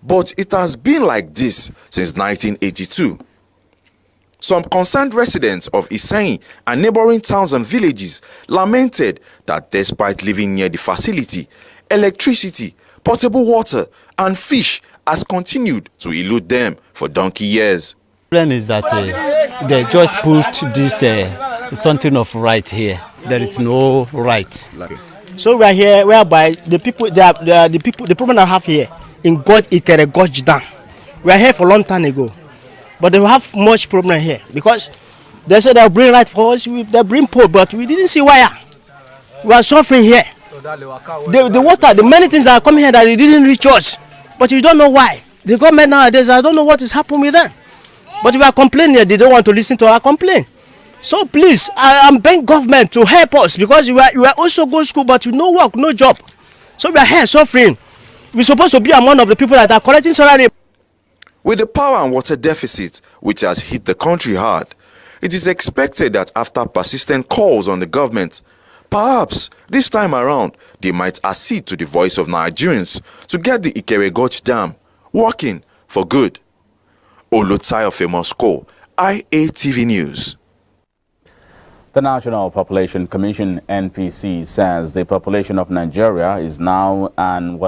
but it has been like this since 1982. Some concerned residents of Iseyin and neighboring towns and villages lamented that despite living near the facility, electricity, potable water and fish has continued to elude them for donkey years. The problem is that they just put this something of right here. There is no right. So we are here whereby the problem I have here in Ikere Dam. We are here for a long time ago, but they have much problem here because they said they'll bring light for us, they bring pole, but we didn't see wire. We are suffering here. The water, the many things that are coming here that it didn't reach us, but we don't know why. The government nowadays, I don't know what is happening with them, but we are complaining. They don't want to listen to our complaint. So please, I'm begging government to help us because we are also going to school, but no work, no job. So we are here suffering. We're supposed to be among of the people that are collecting salary. With the power and water deficit, which has hit the country hard, it is expected that after persistent calls on the government, perhaps this time around, they might accede to the voice of Nigerians to get the Ikere Dam working for good. Olutayo Famous Co, IATV News. The National Population Commission, NPC, says the population of Nigeria is now an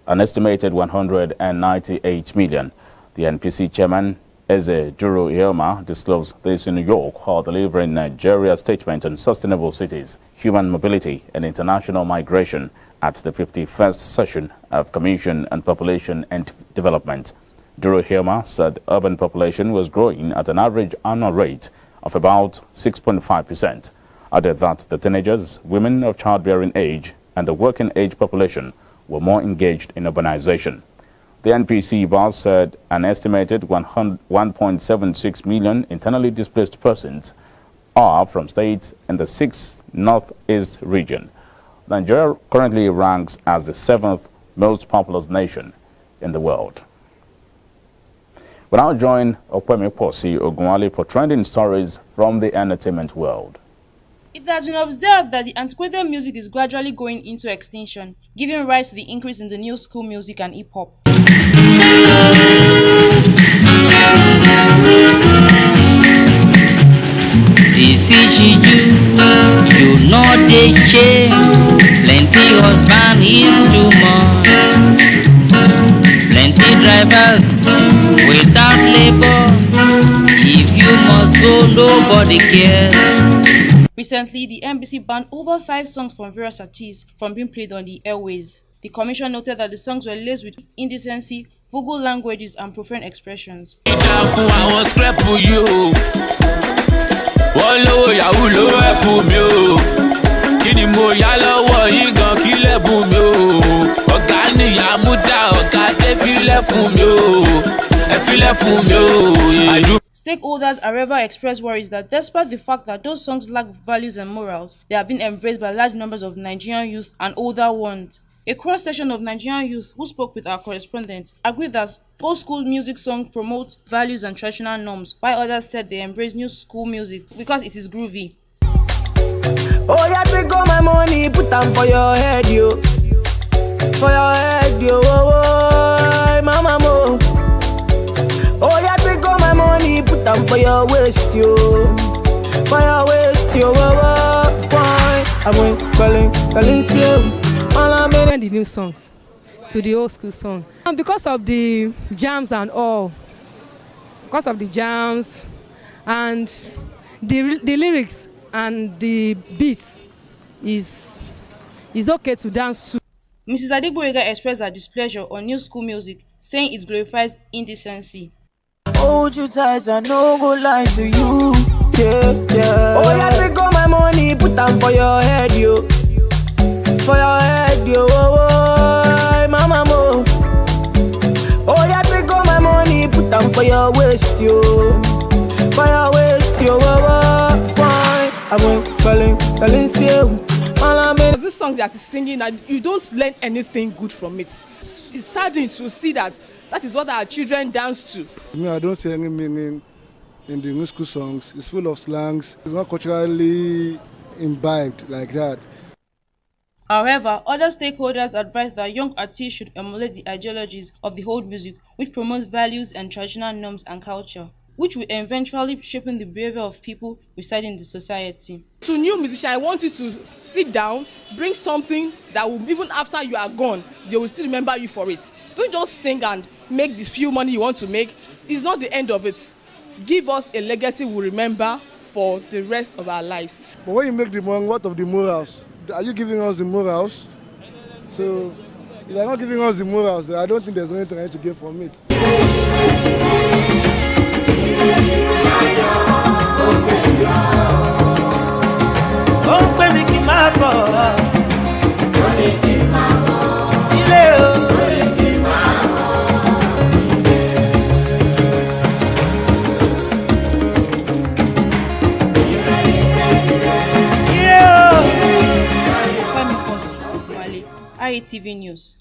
estimated 198 million. The NPC chairman, Eze Juro Ioma, disclosed this in New York while delivering Nigeria's statement on sustainable cities, human mobility, and international migration at the 51st session of Commission on Population and Development. Juro Ioma said the urban population was growing at an average annual rate of about 6.5%. Added that the teenagers, women of childbearing age, and the working age population were more engaged in urbanization. The NPC boss said an estimated 1.76 million internally displaced persons are from states in the 6th Northeast region. Nigeria currently ranks as the 7th most populous nation in the world. We now join Opemi Posi Ogunwale for trending stories from the entertainment world. It has been observed that the antiquated music is gradually going into extinction, giving rise to the increase in the new school music and hip-hop. Sisi Shiju, you know they change. Plenty husband is too much. Plenty drivers without labor. If you must go, nobody cares. Recently, the NBC banned over 5 songs from various artists from being played on the airways. The commission noted that the songs were laced with indecency, vulgar languages, and profane expressions. Stakeholders, however, expressed worries that despite the fact that those songs lack values and morals, they have been embraced by large numbers of Nigerian youth and older ones. A cross-section of Nigerian youth who spoke with our correspondent agreed that old school music songs promote values and traditional norms, while others said they embrace new school music because it is groovy. Oh yeah, take all my money, put them for your head, yo. For your head, yo. Oh, mama mo. Oh yeah, take all my money, put them for your waist, yo. For your waist, yo. Why? I went calling you. The new songs to the old school song, and because of the jams and all, because of the jams and the lyrics and the beats is okay to dance to. Mrs. Adegboyega expressed her displeasure on new school music, saying it glorifies indecency. Hold you tight, I no go lie to you. Yeah. Oh yeah, take all my money, put them for your head, yo. For your head, yo. Oh, mama mo. Oh yeah, take all my money, put them for your waist, yo. For your waist, yo. Why? I went calling you. These songs that is singing, and you don't learn anything good from it. It's saddening to see that is what our children dance to. I don't see any meaning in the new school songs. It's full of slangs. It's not culturally imbibed like that. However, other stakeholders advise that young artists should emulate the ideologies of the old music, which promotes values and traditional norms and culture, which will eventually shape the behavior of people residing in the society. To new musicians, I want you to sit down, bring something that will, even after you are gone, they will still remember you for it. Don't just sing and make the few money you want to make. It's not the end of it. Give us a legacy we'll remember for the rest of our lives. But when you make the money, what of the morals? Are you giving us the morals? So, if you're not giving us the morals, I don't think there's anything to gain from it. IATV News.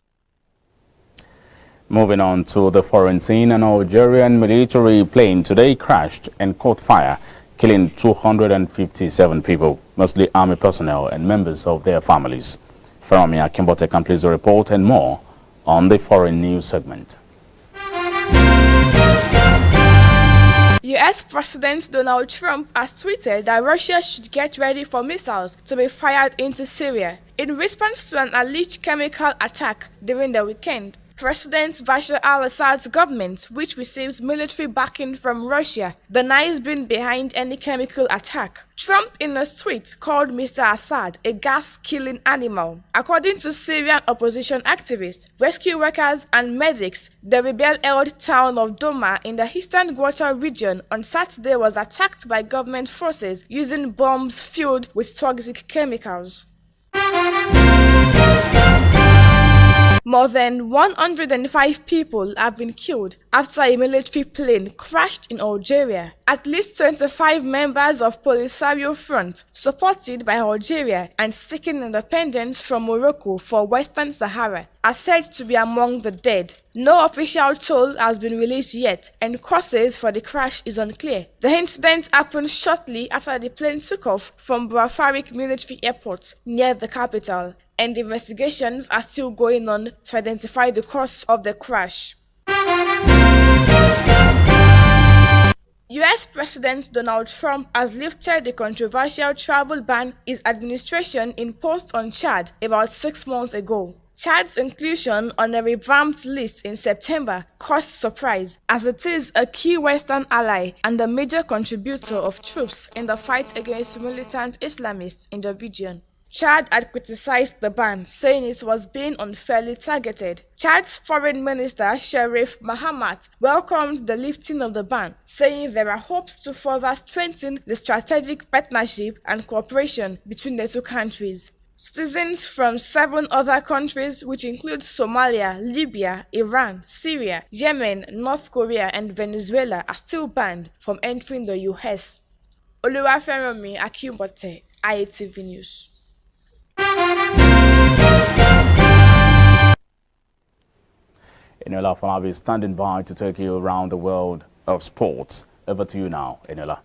Moving on to the foreign scene, an Algerian military plane today crashed and caught fire, killing 257 people, mostly army personnel and members of their families. Farami Akimbote completes the report and more on the foreign news segment. US President Donald Trump has tweeted that Russia should get ready for missiles to be fired into Syria in response to an alleged chemical attack during the weekend. President Bashar al-Assad's government, which receives military backing from Russia, denies being behind any chemical attack. Trump, in a tweet, called Mr. Assad a gas-killing animal. According to Syrian opposition activists, rescue workers and medics, the rebel-held town of Doma in the eastern Ghouta region on Saturday was attacked by government forces using bombs filled with toxic chemicals. More than 105 people have been killed after a military plane crashed in Algeria. At least 25 members of Polisario Front, supported by Algeria and seeking independence from Morocco for Western Sahara, are said to be among the dead. No official toll has been released yet, and causes for the crash is unclear. The incident happened shortly after the plane took off from Bouafarik Military Airport near the capital, and investigations are still going on to identify the cause of the crash. US President Donald Trump has lifted the controversial travel ban his administration imposed on Chad about 6 months ago. Chad's inclusion on a revamped list in September caused surprise, as it is a key Western ally and a major contributor of troops in the fight against militant Islamists in the region. Chad had criticized the ban, saying it was being unfairly targeted. Chad's Foreign Minister Sherif Mahamat welcomed the lifting of the ban, saying there are hopes to further strengthen the strategic partnership and cooperation between the two countries. Citizens from 7 other countries, which include Somalia, Libya, Iran, Syria, Yemen, North Korea, and Venezuela, are still banned from entering the US. Oluwafẹ́rànmi Akínbọ̀tẹ̀, IATV News. Enola Falabi is standing by to take you around the world of sports. Over to you now, Enola.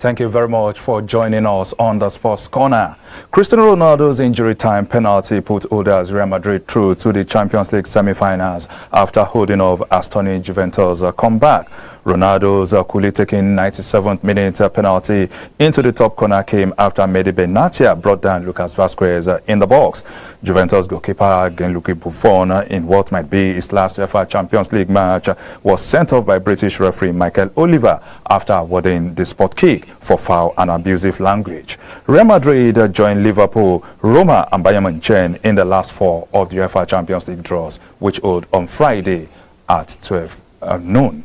Thank you very much for joining us on the Sports Corner. Cristiano Ronaldo's injury time penalty put holders Real Madrid through to the Champions League semi-finals after holding off Aston Juventus' comeback. Ronaldo's coolly taking 97th minute penalty into the top corner came after Mehdi Benatia brought down Lucas Vazquez in the box. Juventus goalkeeper Gianluigi Buffon, in what might be his last ever Champions League match, was sent off by British referee Michael Oliver after awarding the spot kick for foul and abusive language. Real Madrid joined Liverpool, Roma and Bayern Munich in the last 4 of the UEFA Champions League draws, which hold on Friday at 12 noon.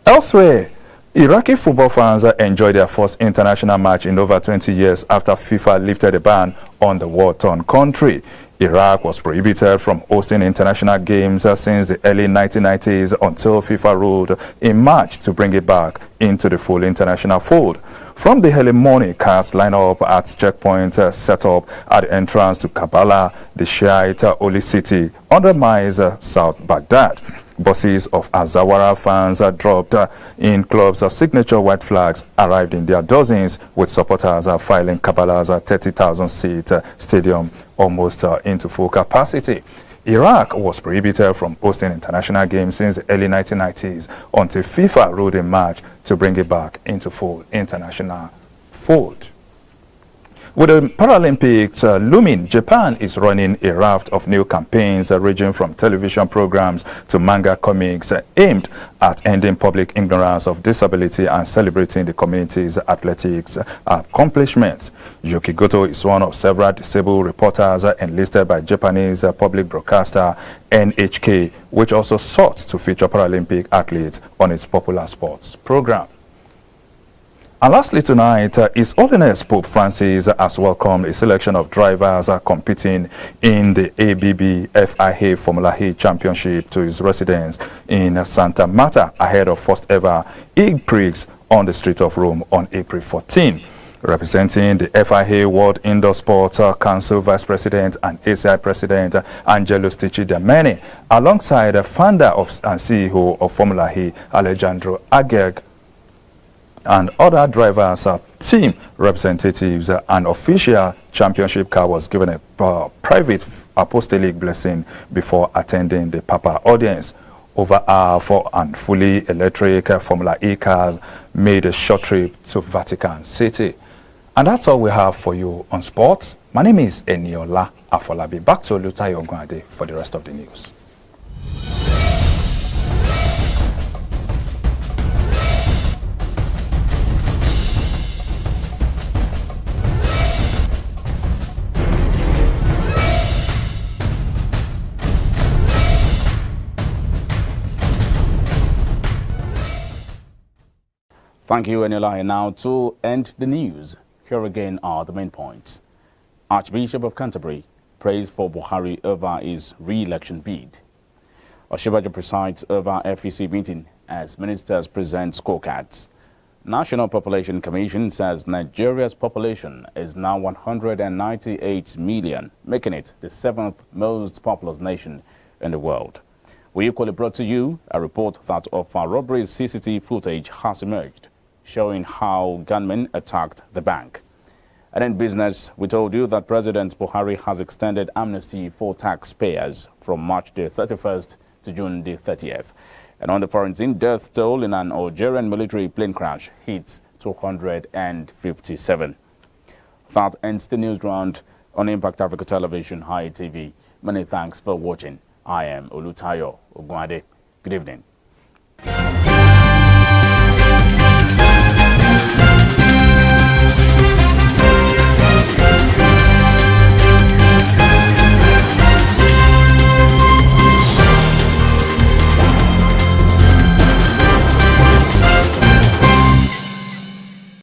Elsewhere, Iraqi football fans enjoyed their first international match in over 20 years after FIFA lifted a ban on the war-torn country. Iraq was prohibited from hosting international games since the early 1990s until FIFA ruled in March to bring it back into the full international fold. From the early morning, cars line up at checkpoints set up at the entrance to Kabbalah, the Shiite holy city, 100 miles south Baghdad. Buses of Azawara fans dropped in clubs' signature white flags arrived in their dozens, with supporters filing Kabbalah's 30,000-seat stadium almost into full capacity. Iraq was prohibited from hosting international games since the early 1990s until FIFA ruled in March to bring it back into full international fold. With the Paralympics looming, Japan is running a raft of new campaigns ranging from television programs to manga comics aimed at ending public ignorance of disability and celebrating the community's athletics accomplishments. Yuki Goto is one of several disabled reporters enlisted by Japanese public broadcaster NHK, which also sought to feature Paralympic athletes on its popular sports program. And lastly tonight, His Holiness Pope Francis has welcomed a selection of drivers competing in the ABB FIA Formula E Championship to his residence in Santa Marta ahead of first ever E-Prix on the street of Rome on April 14. Representing the FIA World Indoor Sports Council Vice President and ACI President Angelo Sticci Dameni, alongside the founder of and CEO of Formula E, Alejandro Agag, and other drivers, team representatives, and official championship car was given a private apostolic blessing before attending the Papa audience. Over half and fully electric Formula E cars made a short trip to Vatican City. And that's all we have for you on sports. My name is Eniola Afolabi. Back to Olutayo Ogunade for the rest of the news. Thank you, Eniola. And now to end the news, here again are the main points. Archbishop of Canterbury prays for Buhari over his re-election bid. Oshibajo presides over FEC meeting as ministers present scorecards. National Population Commission says Nigeria's population is now 198 million, making it the 7th most populous nation in the world. We equally brought to you a report that of our robberies CCTV footage has emerged, showing how gunmen attacked the bank. And in business, we told you that President Buhari has extended amnesty for taxpayers from March the 31st to June the 30th. And on the foreign scene, death toll in an Algerian military plane crash hits 257. That ends the news round on Impact Africa Television, High TV. Many thanks for watching. I am Olutayo Ogunade. Good evening.